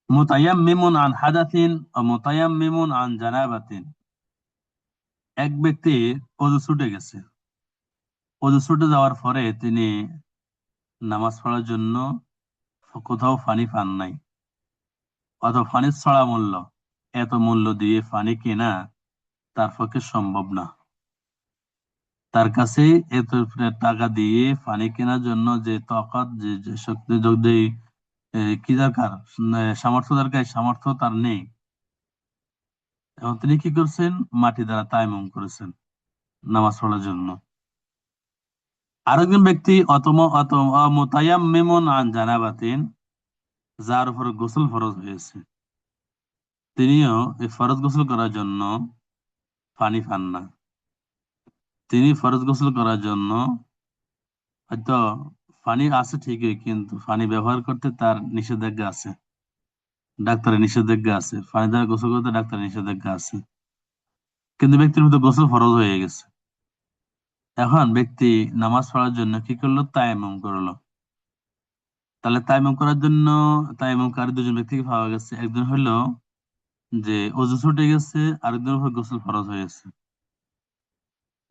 মুতায়াম্মিমুন আন হাদাসিন ও মুতায়াম্মিমুন আন জানাবাতিন, এক ব্যক্তি অজু ছুটে গেছে, অজু ছুটে যাওয়ার পরে তিনি নামাজ পড়ার জন্য কোথাও পানি পান নাই, অথবা পানির ছড়া মূল্য, এত মূল্য দিয়ে পানি কেনা তার পক্ষে সম্ভব না। তার কাছে এত টাকা দিয়ে পানি কেনার জন্য যে তকাত, যে শক্তি, যে কি দরকার, সামর্থ্য দরকার, সামর্থ্য তার নেই। এবং তিনি কি করছেন, মাটি দ্বারা তায়াম্মুম করেছেন নামাজ পড়ার জন্য। আরেকজন ব্যক্তি মুতায়াম্মিমুন আন জানাবাতিন, যার উপর গোসল ফরজ হয়েছে, তিনিও এই ফরজ গোসল করার জন্য পানি পান না। তিনি ফরজ গোসল করার জন্য হয়তো পানি আছে ঠিকই, কিন্তু পানি ব্যবহার করতে তার নিষেধাজ্ঞা আছে, ডাক্তারের নিষেধাজ্ঞা আছে, পানি দ্বারা গোসল করতে ডাক্তারের নিষেধাজ্ঞা আছে, কিন্তু ব্যক্তির মধ্যে গোসল ফরজ হয়ে গেছে। এখন ব্যক্তি নামাজ পড়ার জন্য কি করলো, তায়াম্মুম করলো। তাহলে তায়াম্মুম করার জন্য তায়াম্মুমকারী দুজন ব্যক্তিকে পাওয়া গেছে, একজন হলো যে অজু ছুটে গেছে, আরেকজন উপর গোসল ফরজ হয়েছে।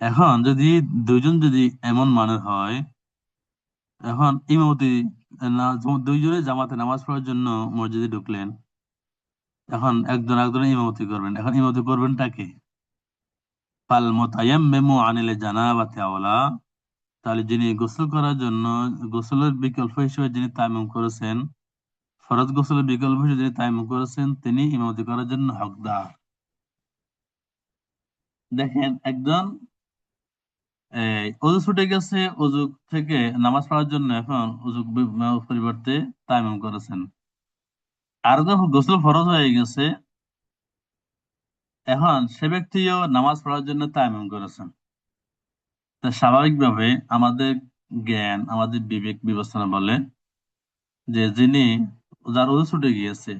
এখন যদি দুইজন যদি এমন মানের হয়, এখন ইমামতি দুইজনে জামাতে নামাজ পড়ার জন্য মসজিদে ঢুকলেন, এখন একজন একজনের ইমামতি করবেন। এখন ইমামতি করবেন তাকে ফাল মুতায়াম্মিমু আনিল জানাবাতি আওলা, তাহলে যিনি গোসল করার জন্য, গোসলের বিকল্প হিসেবে যিনি তায়াম্মুম করেছেন, ফরজ গোসলের বিকল্প হিসেবে যিনি তায়াম্মুম করেছেন, তিনি ইমামতি করার জন্য হকদার। দেখেন, একজন অজু ছুটে গেছে, অজু থেকে নামাজ পড়ার জন্য এখন অজু পরিবর্তে তায়াম্মুম করেছেন। আর যখন গোসল ফরজ হয়ে গেছে, এখন সে ব্যক্তিও নামাজ পড়ার জন্য তায়াম্মুম করেছেন। তা স্বাভাবিকভাবে আমাদের জ্ঞান, আমাদের বিবেক বিবেচনা বলে যে যিনি, যার অজু ছুটে গিয়েছে,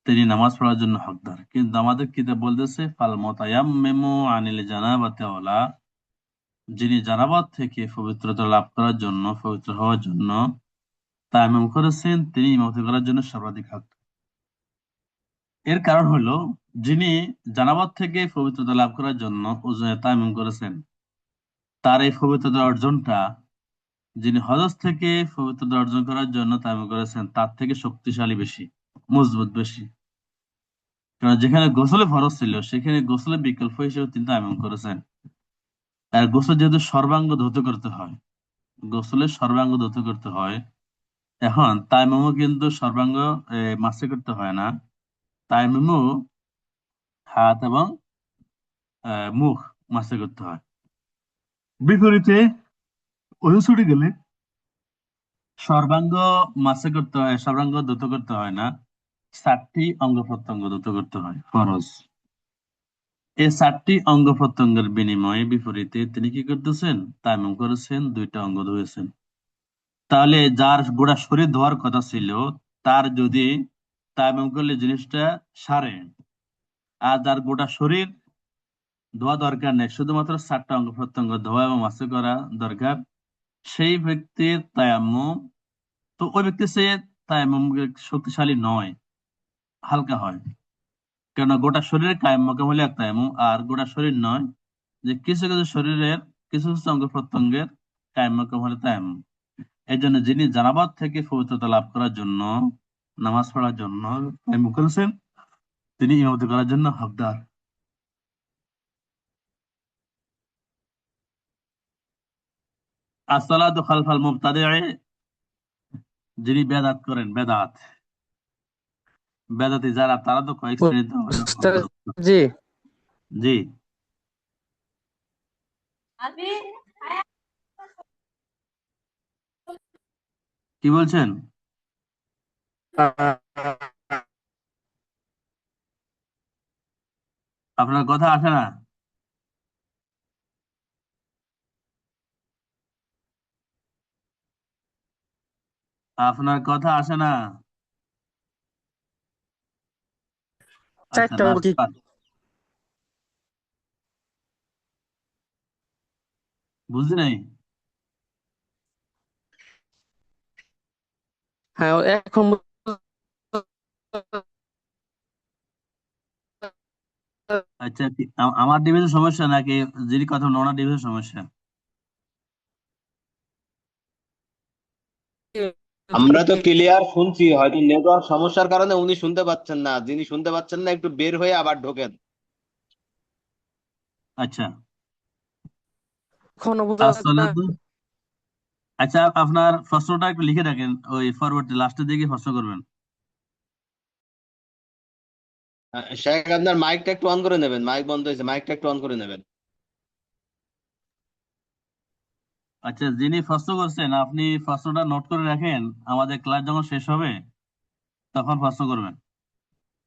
তিনি নামাজ পড়ার জন্য হকদার। কিন্তু আমাদের কিতাব বলতেছে ফাল মুতায়াম্মিমু আনিল জানাবাতি আওলা, যিনি জানাবাত থেকে পবিত্রতা লাভ করার জন্য, পবিত্র হওয়ার জন্য তায়াম্মুম করেছেন, তিনি ইমামতি করার জন্য সর্বাধিক হক। এর কারণ হলো, যিনি জানাবাত থেকে পবিত্রতা লাভ করার জন্য তায়াম্মুম করেছেন, তার এই পবিত্রতা অর্জনটা যিনি হজজ থেকে পবিত্রতা অর্জন করার জন্য তায়াম্মুম করেছেন, তার থেকে শক্তিশালী বেশি, মজবুত বেশি। কারণ যেখানে গোসলে ফরজ ছিল, সেখানে গোসলের বিকল্প হিসেবে তিনি তায়াম্মুম করেছেন। আর গোসল যেহেতু সর্বাঙ্গ ধৌত করতে হয়, গোসলের সর্বাঙ্গ ধৌত করতে হয়, এখন তায়াম্মুমও কিন্তু সর্বাঙ্গ মাসে করতে হয় না, তায়াম্মুমও হাত এবং মুখ মাসে করতে হয়। বিপরীতে অজু ছুটে গেলে সর্বাঙ্গ মাসে করতে হয়, সর্বাঙ্গ ধৌত করতে হয় না, 7টি অঙ্গ প্রত্যঙ্গ ধৌত করতে হয় ফরজ। এই 7টি অঙ্গ প্রত্যঙ্গের বিনিময়ে, বিপরীতে তিনি কি করতেছেন, তায়াম্মুম করেছেন, 2টা অঙ্গ ধুয়েছেন। তাহলে যার গোটা শরীর ধোয়ার কথা ছিল, তার যদি তায়াম্মুম করলে জিনিসটা সারে, আর যার গোটা শরীর ধোয়া দরকার নেই, শুধুমাত্র 7টা অঙ্গ প্রত্যঙ্গ ধোয়া এবং মাসে করা দরকার, সেই ব্যক্তির তায়াম্মুম, তো ওই ব্যক্তি সে তায়াম্মুম শক্তিশালী নয়, হালকা হয়। কেননা গোটা শরীরের কায়েম মাকাম হলে এক তায়াম্মুম, আর গোটা শরীর নয়, যে কিছু কিছু শরীরের কিছু কিছু অঙ্গ প্রত্যঙ্গের কায়েম মাকাম হলে তায়াম্মুম। এই জন্য যিনি জানাবাত থেকে পবিত্রতা লাভ করার জন্য নামাজ পড়ার জন্য তায়াম্মুম করেছেন, তিনি ইমামতি করার জন্য হকদার। আসসালাতু খালফাল মুবতাদি'i, যিনি বেদাত করেন, বেদাতি যারা, তারা তো কয়েক শ্রেণীতে উস্তাদ অন্তর্ভুক্ত। জি, জি, কি বলছেন? আপনার কথা আসে না। আপনার কথা আসে না। আচ্ছা, চারটা লাস্ট কি? পাঁচ। বুঝলি নাই? হ্যাঁ, এখন আচ্ছা, আমার ডিভিশন সমস্যা নাকি যিনি কথা বলেন ওনার ডিভিশন সমস্যা? আমরা তো ক্লিয়ার শুনছি, হয়তো নেটওয়ার্ক সমস্যার কারণে উনি শুনতে পাচ্ছেন না। যিনি শুনতে পাচ্ছেন না একটু বের হয়ে আবার ঢোকেন। আচ্ছা, এখনো বোঝা যাচ্ছে না। আসসালাতু। আচ্ছা, আপনার প্রশ্নটা একটু লিখে রাখেন, ওই ফরওয়ার্ড লাস্টের দিকে প্রশ্ন করবেন। শেখ, আপনার মাইকটা একটু অন করে নেবেন, মাইক বন্ধ হয়েছে, মাইকটা একটু অন করে নেবেন। আচ্ছা, যিনি প্রশ্ন করছেন আপনি প্রশ্নটা নোট করে রাখেন, আমাদের ক্লাস যখন শেষ হবে তখন প্রশ্ন করবেন।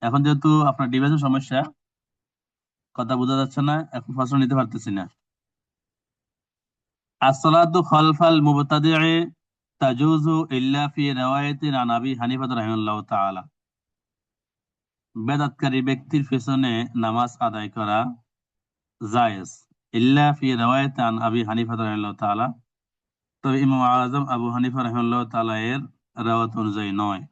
এখন যেহেতু আপনার ডিভাইসের সমস্যা, কথা বোঝা যাচ্ছে না, এখন প্রশ্ন নিতে পারতেছি না। আসসালাতু খালফাল মুবতাদি'i তাজুজু ইল্লা ফি riwayatin আন আবি হানিফা রাহিমাহুল্লাহ তাআলা। বেদাতকারী ব্যক্তির পেছনে নামাজ আদায় করা জায়েজ, ইল্লা ফি riwayatin আন আবি হানিফা রাহিমাহুল্লাহ তাআলা, তবে ইমাম আযম আবু হানিফা রাহিমাহুল্লাহ তাআলা এর রাওয়াত অনুযায়ী নয়।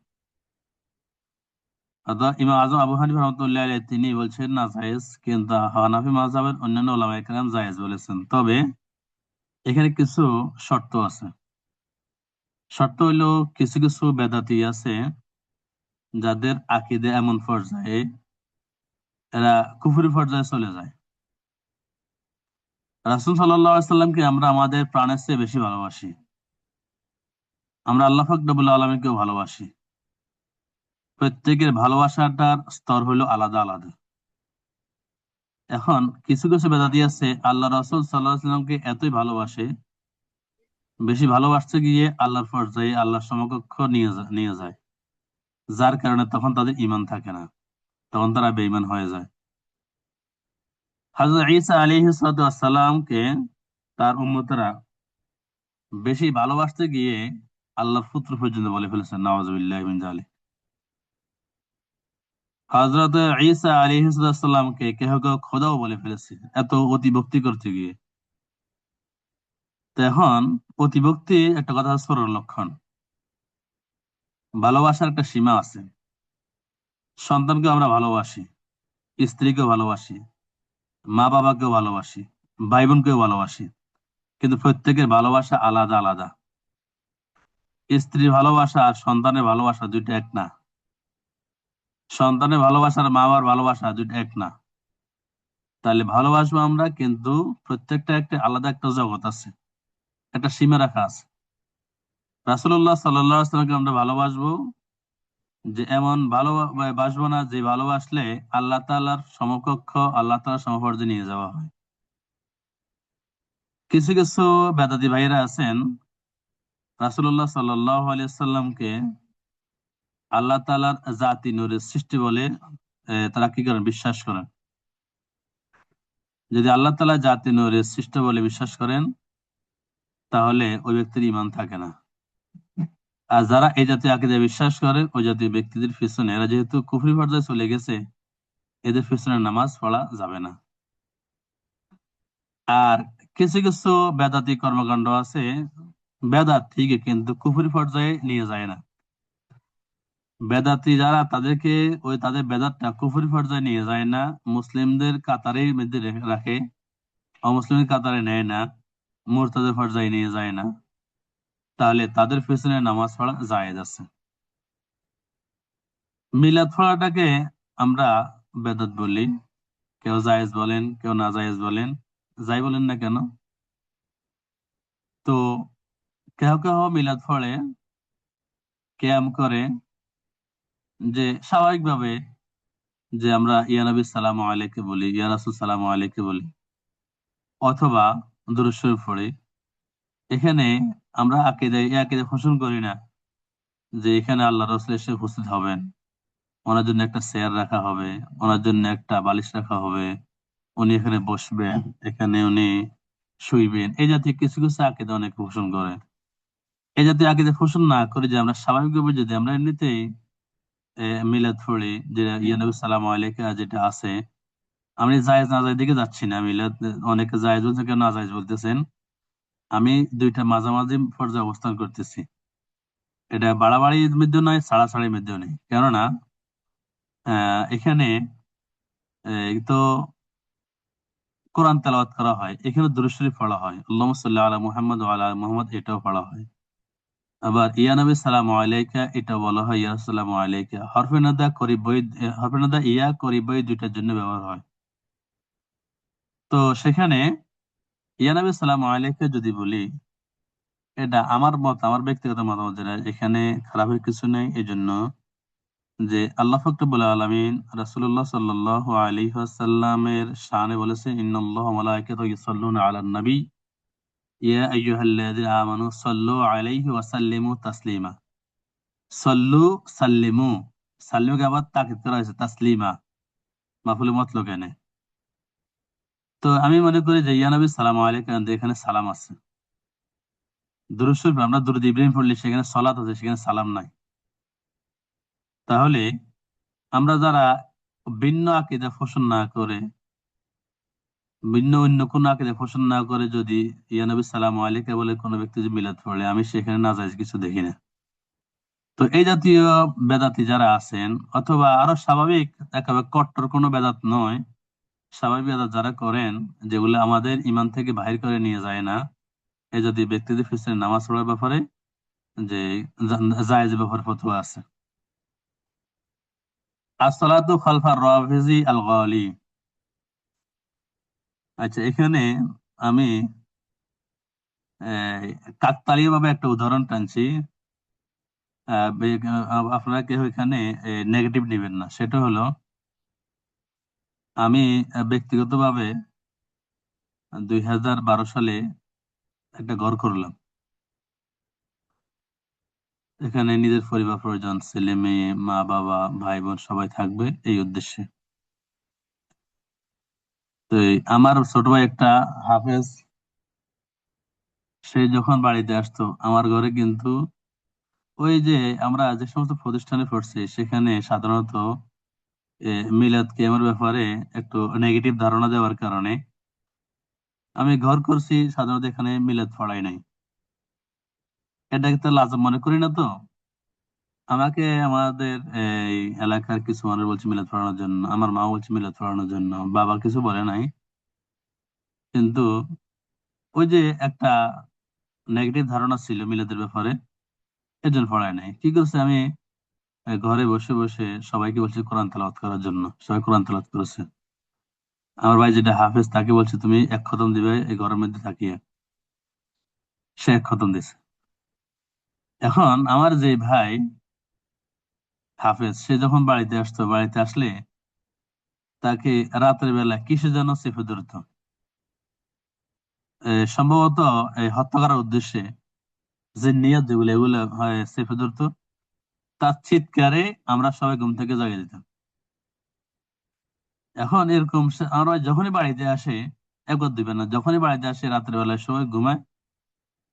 অর্থাৎ ইমাম আযম আবু হানিফা রাহমাতুল্লাহি আলাইহি তিনি বলছেন না জায়েজ, কিন্তু হানাফি মাযহাবের অন্যান্য উলামায়ে কেরাম জায়েজ বলেছেন। তবে এখানে কিছু শর্ত আছে। শর্ত হইল, কিছু কিছু বেদাতি আছে যাদের আকীদা এমন পর্যায়ে, এরা কুফরি পর্যায়ে চলে যায়। রাসূল সাল্লাল্লাহু আলাইহি সাল্লামকে আমরা আমাদের প্রাণের চেয়ে বেশি ভালোবাসি। আমরা আল্লাহ পাক রব্বুল আলামিনকেও ভালোবাসি। প্রত্যেকের ভালোবাসাটার স্তর হলো আলাদা আলাদা। এখন কিছু কিছু বেদাতি আছে আল্লাহ রাসূল সাল্লাল্লাহু আলাইহি সাল্লামকে এতই ভালোবাসে, বেশি ভালোবাসতে গিয়ে আল্লাহর পর্যায়ে আল্লাহর সমকক্ষ নিয়ে যায়, যার কারণে তখন তাদের ঈমান থাকে না, তখন তারা বেঈমান হয়ে যায়। হযরত ঈসা আলাইহিস সালাতু ওয়াস সালামকে তার উম্মতরা বেশি ভালোবাসতে গিয়ে আল্লাহর পুত্র পর্যন্ত বলে ফেলেছেন, নাউযুবিল্লাহি মিন যালিক। হযরত ঈসা আলাইহিস সালামকে কেহ কেউ খোদাও বলে ফেলেছে, এত অতিভক্তি করতে গিয়ে। তো এখন অতিভক্তি একটা কথা ছোটর লক্ষণ। ভালোবাসার একটা সীমা আছে। সন্তানকে আমরা ভালোবাসি, স্ত্রীকেও ভালোবাসি, মা বাবাকেও ভালোবাসি, ভাই বোনকেও ভালোবাসি, কিন্তু প্রত্যেকের ভালোবাসা আলাদা আলাদা। স্ত্রীর ভালোবাসা আর সন্তানের ভালোবাসা দুইটা এক না। সন্তানের ভালোবাসা আর মা বাবার ভালোবাসা দুইটা এক না। তাহলে ভালোবাসবো আমরা, কিন্তু প্রত্যেকটা একটা আলাদা একটা জগৎ আছে, একটা সীমা রাখা আছে। রাসূলুল্লাহ সাল্লাল্লাহু আলাইহি ওয়াসাল্লামকে আমরা ভালোবাসবো, যে এমন ভালোবাসবো না যে ভালোবাসলে আল্লাহ তাআলার সমকক্ষ, আল্লাহ তাআলার সমপর্যায়ে নিয়ে যাওয়া হয়। কিছু কিছু বেদাতি ভাইরা আছেন রাসূলুল্লাহ সাল্লাল্লাহু আলাইহি ওয়াসাল্লামকে আল্লাহ তাআলার জাতি নূরের সৃষ্টি বলে তারা কি করেন, বিশ্বাস করেন। যদি আল্লাহ তাআলা জাতি নূরের সৃষ্টি বলে বিশ্বাস করেন, তাহলে ওই ব্যক্তির ঈমান থাকে না। আর যারা এই জাতীয় আকীদায় বিশ্বাস করে, ওই জাতীয় ব্যক্তিদের পিছনে, এরা যেহেতু কুফরি পর্যায়ে চলে গেছে, এদের পিছনে নামাজ পড়া যাবে না। আর কিছু কিছু বেদাতি কর্মকাণ্ড আছে, বেদাত ঠিকই কিন্তু কুফরি পর্যায়ে নিয়ে যায় না। বেদাতি যারা, তাদেরকে ওই তাদের বেদাতটা কুফরি পর্যায়ে নিয়ে যায় না, মুসলিমদের কাতারের মধ্যে রাখে। অমুসলিমের কাতারে নেয় না, মুরতাদের পর্যায়ে নিয়ে যায় না, তাহলে তাদের পেছনে নামাজ পড়া জায়েজ আছে। মিলাদ পড়াটাকে আমরা বেদাত বলি, কেউ জায়েজ বলেন, কেউ না জায়েজ বলেন, যাই বলেন না কেন। তো কেউ কেউ মিলাদ পড়ে, কিয়াম করে, যে স্বাভাবিকভাবে যে আমরা ইয়া নবী সালাম আলাইকে বলি, ইয়া রাসূল সালাম আলাইকে বলি, অথবা দুরূদ শরীফ পড়ি। এখানে আমরা এই আকীদা পোষণ করি না যে এখানে আল্লাহ রাসূল এসে উপস্থিত হবেন, ওনার জন্য একটা চেয়ার রাখা হবে, ওনার জন্য একটা বালিশ রাখা হবে, উনি এখানে বসবেন, এখানে উনি শুইবেন। এই জাতীয় কিছু কিছু আকীদা অনেকে পোষণ করে। এই জাতীয় আকীদা পোষণ না করে যে আমরা স্বাভাবিকভাবে যদি আমরা এমনিতেই মিলাদ পড়ি, যে ইয়া নবী সালাম আলাইকা যেটা আছে, আমি জায়েজ না জায়েজ দিকে যাচ্ছি না। মিলাদ অনেকে জায়েজ বলছে, কেউ না জায়েজ বলতেছেন। আমি দুইটা মাঝামাঝি পর্যায়ে অবস্থান করতেছি। এটা বাড়াবাড়ির মধ্যে নয়, ছাড়াছাড়ির মধ্যেও নেই। কেননা এখানে তো কোরআন তেলাওয়াত করা হয়, এখানে দুরূদ শরীফ পড়া হয়, আল্লাহুম্মা সাল্লি আলা মুহাম্মদ ওয়া আলা আলি মুহাম্মদ, এটাও পড়া হয়। আবার ইয়া নবী সালামু আলাইকা এটা বলা হয় ইয়া সালামু আলাইকা। হরফে নাদা করিবই, হরফে নাদা ইয়া করিবই দুইটার জন্য ব্যবহার হয়। তো সেখানে ইয়া নবী সালামু আলাইকা যদি বলি, এটা আমার মত, আমার ব্যক্তিগত মতামত, যেটা এখানে খারাপের কিছু নেই। এই জন্য যে আল্লাহ পাক রব্বুল আলামিন রাসূলুল্লাহ সাল্লাল্লাহু আলাইহি ওয়াসাল্লামের শানে বলেছে, ইন্নাল্লাহা ওয়া মালাইকাতাহু ইউসাল্লুনা আলান নবী ইয়া আইয়ুহাল্লাযীনা আমানু সাল্লু আলাইহি ওয়া সাল্লিমু তাসলিমা। সল্লু, সাল্লিমু, সাল্লিমুকে আবার তাকিদ করা হয়েছে তাসলিমা, মাফুলে মতলব এনে। তো আমি মনে করি যে ইয়া নবী সালাম আলাইকা, এখানে সালাম আছে। দুরূদ শরীফ আমরা দুরূদ ইব্রাহিম পড়লে সেখানে সালাত আছে, সেখানে সালাম নাই। তাহলে আমরা যারা ভিন্ন আকীদা পোষণ না করে, ভিন্ন অন্য কোন আকীদা পোষণ না করে যদি ইয়া নবী সালাম আলাইকা বলে কোনো ব্যক্তি যদি মিলাদ পড়ে, আমি সেখানে নাজায়েজ কিছু দেখি না। তো এই জাতীয় বেদাতি যারা আছেন, অথবা আরো স্বাভাবিক একেবারে কট্টর কোনো বেদাত নয়, স্বাভাবিক বেদাত যারা করেন, যেগুলো আমাদের ইমান থেকে বাহির করে নিয়ে যায় না, এই জাতীয় ব্যক্তিদের পিছনে নামাজ পড়ার ব্যাপারে যে জায়েজ ব্যাপার ফতোয়া আছে। আসসালাতু খালফার রাফিজি আল গালি। আচ্ছা, এখানে আমি কাকতালীয় ভাবে একটা উদাহরণ টানছি। আপনারা কেউ এখানে নেগেটিভ নেবেন না। সেটা হলো, আমি ব্যক্তিগতভাবে 2012 সালে একটা ঘর করলাম। এখানে নিজের পরিবার পরিজন, ছেলে মেয়ে, মা বাবা, ভাই বোন সবাই থাকবে এই উদ্দেশ্যে। তো আমার ছোট ভাই একটা হাফেজ, সে যখন বাড়িতে আসতো আমার ঘরে, কিন্তু ওই যে আমরা যে সমস্ত প্রতিষ্ঠানে পড়ছি সেখানে সাধারণত মিলাদ কিয়ামের ব্যাপারে একটু নেগেটিভ ধারণা দেওয়ার কারণে আমি ঘর করছি, সাধারণত এখানে মিলাদ পড়াই নাই। এটাকে তো লাজব মনে করি না। তো আমাকে আমাদের এই এলাকার কিছু মানুষ বলছে মিলাদ পড়ানোর জন্য, আমার মা বলছে মিলাদ পড়ানোর জন্য, বাবা কিছু বলে নাই। কিন্তু ওই যে একটা নেগেটিভ ধারণা ছিল মিলাদের ব্যাপারে, এজন্য পড়ায় নাই। কি করছে, আমি ঘরে বসে বসে সবাইকে বলছি কোরআন তেলাওয়াত করার জন্য, সবাই কোরআন তেলাওয়াত করেছে। আমার ভাই যেটা হাফেজ, তাকে বলছে তুমি এক খতম দিবে এই ঘরের মধ্যে থাকিয়ে, সে এক খতম দিছে। এখন আমার যে ভাই হাফেজ, সে যখন বাড়িতে আসতো, বাড়িতে আসলে তাকে রাতের বেলা কিসে যেন চেপে ধরতো, সম্ভবত হত্যা করার উদ্দেশ্যে, যে নিয়ত যেগুলো এগুলো হয় চেপে ধরতো। তার চিৎকারে আমরা সবাই ঘুম থেকে জাগিয়ে দিতাম। এখন এরকম আমরা যখনই বাড়িতে আসে, একবার দিবেন না, যখনই বাড়িতে আসে রাতের বেলায় সবাই ঘুমায়,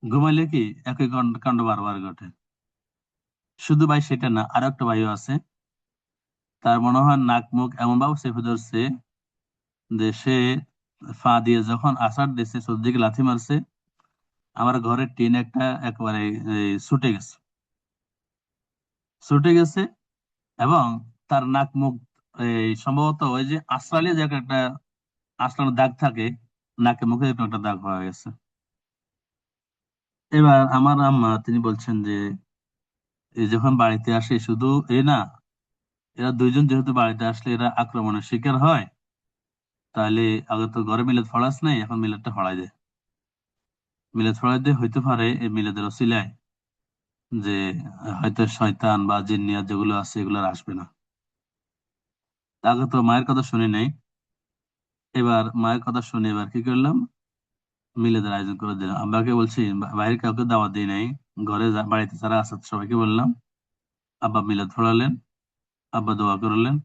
ঘুমাইলে কি একই কাণ্ড বারবার ঘটে। শুধু ভাই সেটা না, আরো একটা ভাইও আছে, তার মনে হয় নাক মুখ এমন ভাবে চেপে ধরছে যে সে ফা দিয়ে যখন আছাড় দিচ্ছে, চোদ্দিকে লাথি মারছে, আমার ঘরের টিন একটা একেবারে ছুটে গেছে, ছুটে গেছে। এবং তার নাক মুখ সম্ভবত ওই যে আশ্রালে যে একটা আশ্রানোর দাগ থাকে, নাকে মুখে এরকম একটা দাগ হয়ে গেছে। এবার আমার আম্মা তিনি বলছেন যে এই যখন বাড়িতে আসে শুধু এ না, এরা দুইজন যেহেতু বাড়িতে আসলে এরা আক্রমণের শিকার হয়, তাহলে আগে তো ঘরে মিলাদ ফড়াস নাই, এখন মিলাদটা ফড়াই দেয়। মিলাদ ফড়াই দিয়ে হইতে পারে এই মিলাদের ওসিলায় যে হয়তো শয়তান বা জিন্নিয়াত যেগুলো আছে এগুলো আর আসবে না। আগে তো মায়ের কথা শুনি নাই, এবার মায়ের কথা শুনে এবার কি করলাম, মিলাদের আয়োজন করে দিলাম। আব্বাকে বলছি, বাইরে কাউকে দাওয়াত দিই নাই, ঘরে বাড়িতে যারা আছে সবাইকে বললাম। আব্বা মিলাদ পড়ালেন, আব্বা দোয়া করলেন।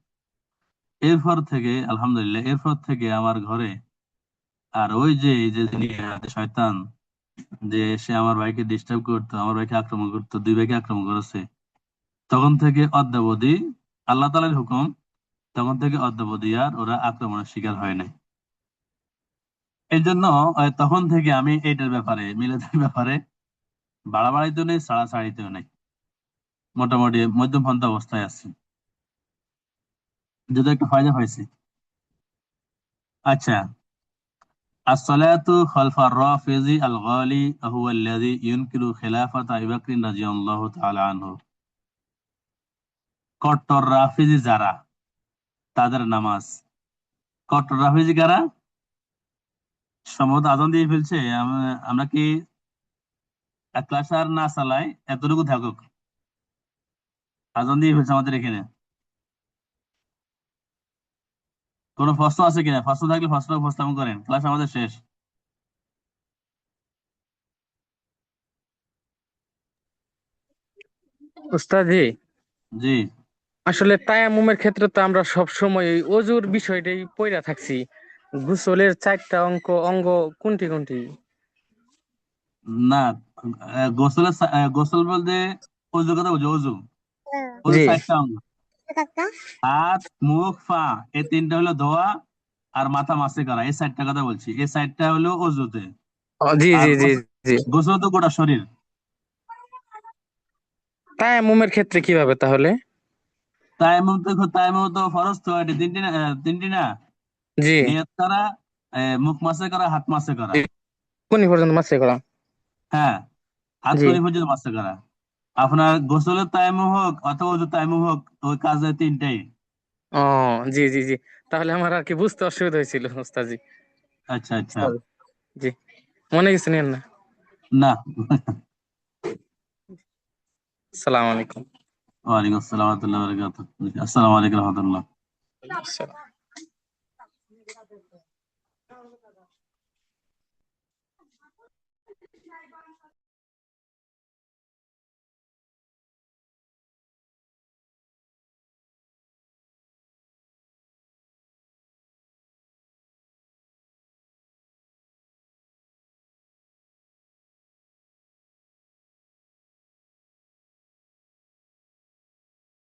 এরপর থেকে আলহামদুলিল্লাহ, এরপর থেকে আমার ঘরে আর ওই যে এই যে যিনি শয়তান, যে সে আমার ভাইকে ডিস্টার্ব করতো, আমার ভাইকে আক্রমণ করতো, দুই ভাইকে আক্রমণ করেছে, তখন থেকে অদ্যাবধি আল্লাহ তাআলার হুকুম, তখন থেকে অদ্যাবধি আর ওরা আক্রমণের শিকার হয় নাই। এই জন্য তখন থেকে আমি এইটার ব্যাপারে, মিলাদের ব্যাপারে বাড়াবাড়িতেও নেই, ছাড়াছাড়িতেও নেই, মোটামুটি মধ্যমপন্থা অবস্থায় আছি, যদি একটা ফায়দা হয়েছে। আচ্ছা, আসসালাতু খালফার রাফিজি আল গালি হুয়া আল্লাযী ইউনকিরু খিলাফাত আবী বকর রাদিয়াল্লাহু তাআলা আনহু। কট্টর রাফিজি যারা, তাদের নামাজ। কট্টর রাফিজি কারা? সম্ভবত আজান দিয়ে ফেলছে। আমরা কি এক ক্লাস আর না চালাই, এতটুকু থাকুক। আজান দিয়ে ফেলছে আমাদের এখানে। কোনো প্রশ্ন আছে কিনা? প্রশ্ন থাকলে প্রশ্ন উপস্থাপন করেন, ক্লাস আমাদের শেষ। উস্তাদি, জি। আসলে তায়াম্মুমের ক্ষেত্রে তো আমরা সব সময় ওই অজুর বিষয়টাই পইরা থাকছি। গোসলের 4টা অঙ্গ কোনটি কোনটি? না, গোসল বলতে অজু কথা বুঝো, অজু। অজু জি 4টা অঙ্গ: হাত, মুখ, পা। এই 3টা হলো ধোয়া, আর মাথা মাসে করা, এই 4টা কথা বলছি। এই 4টা হলো অজুতে। জি আর জি জি জি। গোসল তো গোটা শরীর। তায়াম্মুমের ক্ষেত্রে কিভাবে তাহলে? তায়াম্মুম তো ফরজ তো, এটা তিনটি না, তিনটি না। জি নিয়ত করা, মুখ মাসে করা, হাত মাসে করা। জি, কোনি পর্যন্ত মাসে করা? হ্যাঁ, হাত জি। কনি পর্যন্ত মাসে করা। আপনার গোসলের তায়াম্মুম হোক অথবা ওযুর তায়াম্মুম হোক, ওই কাজ তিনটাই। ও জি জি জি, তাহলে আমার আর কি বুঝতে অসুবিধা হয়েছিল উস্তাজি। আচ্ছা আচ্ছা। জি, মনে কিছু নেন না। না। আসসালামু আলাইকুম। ওয়ালাইকুম আসসালাম ওয়া রাহমাতুল্লাহি ওয়া বারাকাতুহু। আসসালামু আলাইকুম ওয়া রাহমাতুল্লাহ। আসসালাম।